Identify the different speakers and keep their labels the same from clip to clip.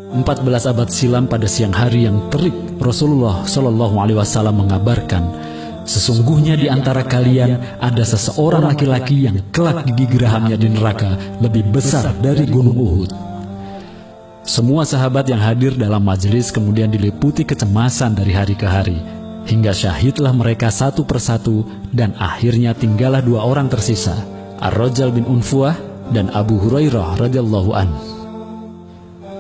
Speaker 1: 14 abad silam pada siang hari yang terik, Rasulullah Shallallahu Alaihi Wasallam mengabarkan, sesungguhnya di antara kalian ada seseorang laki-laki yang kelak gigi gerahamnya di neraka lebih besar dari gunung Uhud. Semua sahabat yang hadir dalam majelis kemudian diliputi kecemasan dari hari ke hari, hingga syahidlah mereka satu persatu, dan akhirnya tinggallah dua orang tersisa, Ar-Rajal bin Unfuah dan Abu Hurairah radhiyallahu an.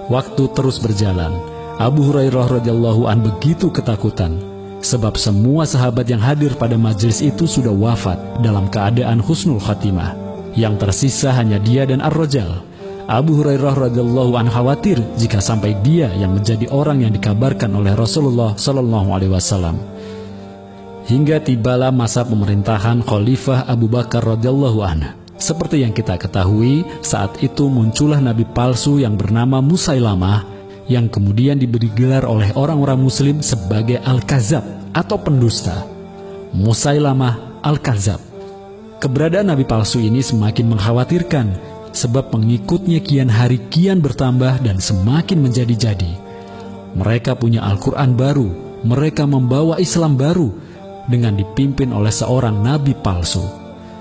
Speaker 1: Waktu terus berjalan. Abu Hurairah radhiyallahu an begitu ketakutan, sebab semua sahabat yang hadir pada majelis itu sudah wafat dalam keadaan husnul khatimah. Yang tersisa hanya dia dan Ar-Rajal. Abu Hurairah radhiyallahu an khawatir jika sampai dia yang menjadi orang yang dikabarkan oleh Rasulullah Shallallahu Alaihi Wasallam. Hingga tibalah masa pemerintahan Khalifah Abu Bakar radhiyallahu anhu. Seperti yang kita ketahui, saat itu muncullah nabi palsu yang bernama Musailamah, yang kemudian diberi gelar oleh orang-orang muslim sebagai Al-Kazab atau pendusta. Musailamah Al-Kazab. Keberadaan nabi palsu ini semakin mengkhawatirkan, sebab pengikutnya kian hari kian bertambah dan semakin menjadi-jadi. Mereka punya Al-Quran baru, mereka membawa Islam baru, dengan dipimpin oleh seorang nabi palsu.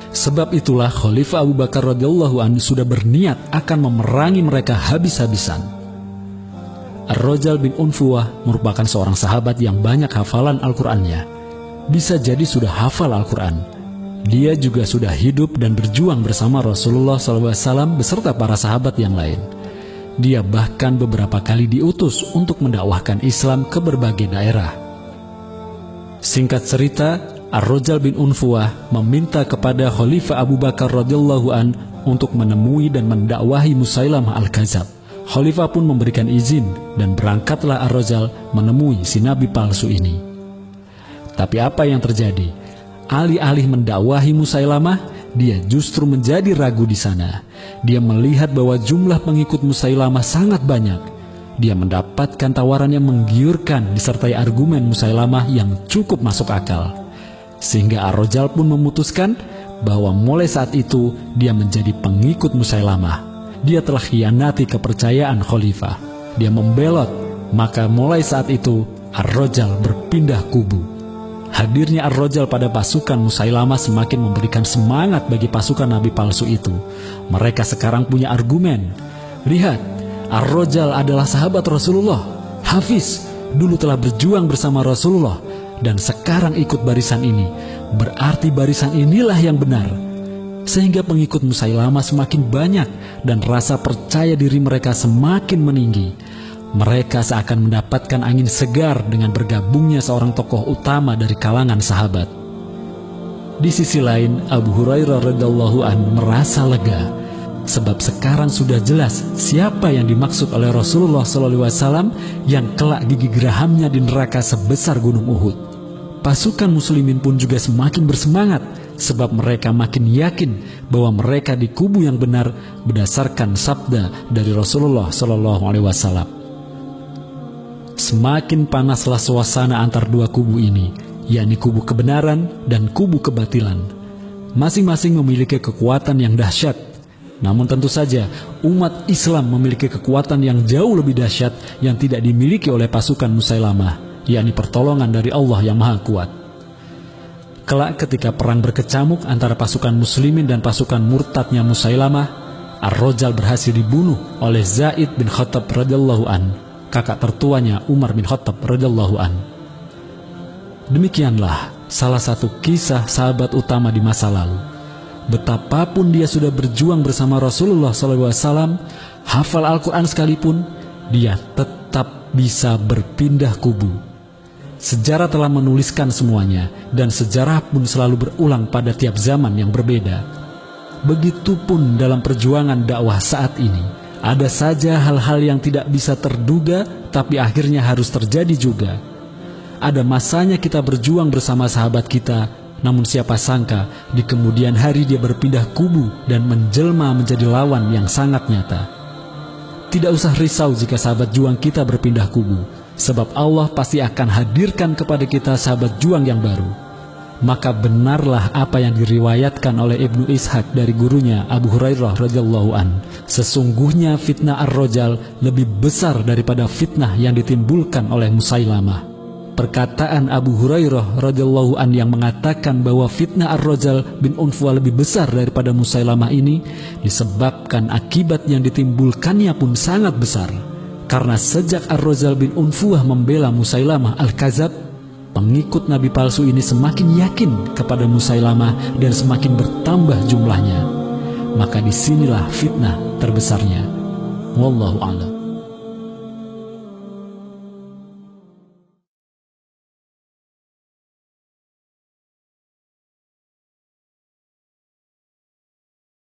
Speaker 1: Sebab itulah Khalifah Abu Bakar radhiyallahu anhu sudah berniat akan memerangi mereka habis-habisan. Ar-Rajal bin Unfuah merupakan seorang sahabat yang banyak hafalan Al-Qur'annya. Bisa jadi sudah hafal Al-Qur'an. Dia juga sudah hidup dan berjuang bersama Rasulullah SAW beserta para sahabat yang lain. Dia bahkan beberapa kali diutus untuk mendakwahkan Islam ke berbagai daerah. Singkat cerita, Ar-Rajal bin Unfuah meminta kepada Khalifah Abu Bakar radhiyallahu an untuk menemui dan mendakwahi Musailamah Al-Kazab. Khalifah pun memberikan izin dan berangkatlah Ar-Rajal menemui si nabi palsu ini. Tapi apa yang terjadi? Alih-alih mendakwahi Musailamah, dia justru menjadi ragu di sana. Dia melihat bahwa jumlah pengikut Musailamah sangat banyak. Dia mendapatkan tawaran yang menggiurkan disertai argumen Musailamah yang cukup masuk akal. Sehingga Ar-Rajal pun memutuskan bahwa mulai saat itu dia menjadi pengikut Musailamah. Dia telah khianati kepercayaan Khalifah. Dia membelot, maka mulai saat itu Ar-Rajal berpindah kubu. Hadirnya Ar-Rajal pada pasukan Musailamah semakin memberikan semangat bagi pasukan nabi palsu itu. Mereka sekarang punya argumen. Lihat, Ar-Rajal adalah sahabat Rasulullah. Hafiz dulu telah berjuang bersama Rasulullah dan sekarang ikut barisan ini, berarti barisan inilah yang benar. Sehingga pengikut Musailamah semakin banyak dan rasa percaya diri mereka semakin meninggi. Mereka seakan mendapatkan angin segar dengan bergabungnya seorang tokoh utama dari kalangan sahabat. Di sisi lain, Abu Hurairah radhiyallahu anhu merasa lega, sebab sekarang sudah jelas siapa yang dimaksud oleh Rasulullah SAW yang kelak gigi gerahamnya di neraka sebesar gunung Uhud. Pasukan muslimin pun juga semakin bersemangat, sebab mereka makin yakin bahwa mereka di kubu yang benar berdasarkan sabda dari Rasulullah SAW. Semakin panaslah suasana antar dua kubu ini, yakni kubu kebenaran dan kubu kebatilan. Masing-masing memiliki kekuatan yang dahsyat. Namun tentu saja umat Islam memiliki kekuatan yang jauh lebih dahsyat yang tidak dimiliki oleh pasukan Musailamah, yakni pertolongan dari Allah yang Maha Kuat. Kelak ketika perang berkecamuk antara pasukan muslimin dan pasukan murtadnya Musailamah, Ar-Rajal berhasil dibunuh oleh Zaid bin Khattab radhiyallahu an, kakak tertuanya Umar bin Khattab radhiyallahu an. Demikianlah salah satu kisah sahabat utama di masa lalu. Betapapun dia sudah berjuang bersama Rasulullah SAW, hafal Al-Quran sekalipun, dia tetap bisa berpindah kubu. Sejarah telah menuliskan semuanya, dan sejarah pun selalu berulang pada tiap zaman yang berbeda. Begitupun dalam perjuangan dakwah saat ini. Ada saja hal-hal yang tidak bisa terduga, tapi akhirnya harus terjadi juga. Ada masanya kita berjuang bersama sahabat kita, namun siapa sangka di kemudian hari dia berpindah kubu dan menjelma menjadi lawan yang sangat nyata. Tidak usah risau jika sahabat juang kita berpindah kubu, sebab Allah pasti akan hadirkan kepada kita sahabat juang yang baru. maka benarlah apa yang diriwayatkan oleh Ibnu Ishaq dari gurunya Abu Hurairah radhiyallahu an. Sesungguhnya fitnah Ar-Rajal lebih besar daripada fitnah yang ditimbulkan oleh Musailamah. Perkataan Abu Hurairah radhiyallahu an yang mengatakan bahwa fitnah Ar-Rajal bin Unfuah lebih besar daripada Musailamah ini disebabkan akibat yang ditimbulkannya pun sangat besar. Karena sejak Ar-Rajal bin Unfuah membela Musailamah Al-Kadzab, pengikut Nabi palsu ini semakin yakin kepada Musailamah dan semakin bertambah jumlahnya. Maka disinilah fitnah terbesarnya. Wallahu a'lam.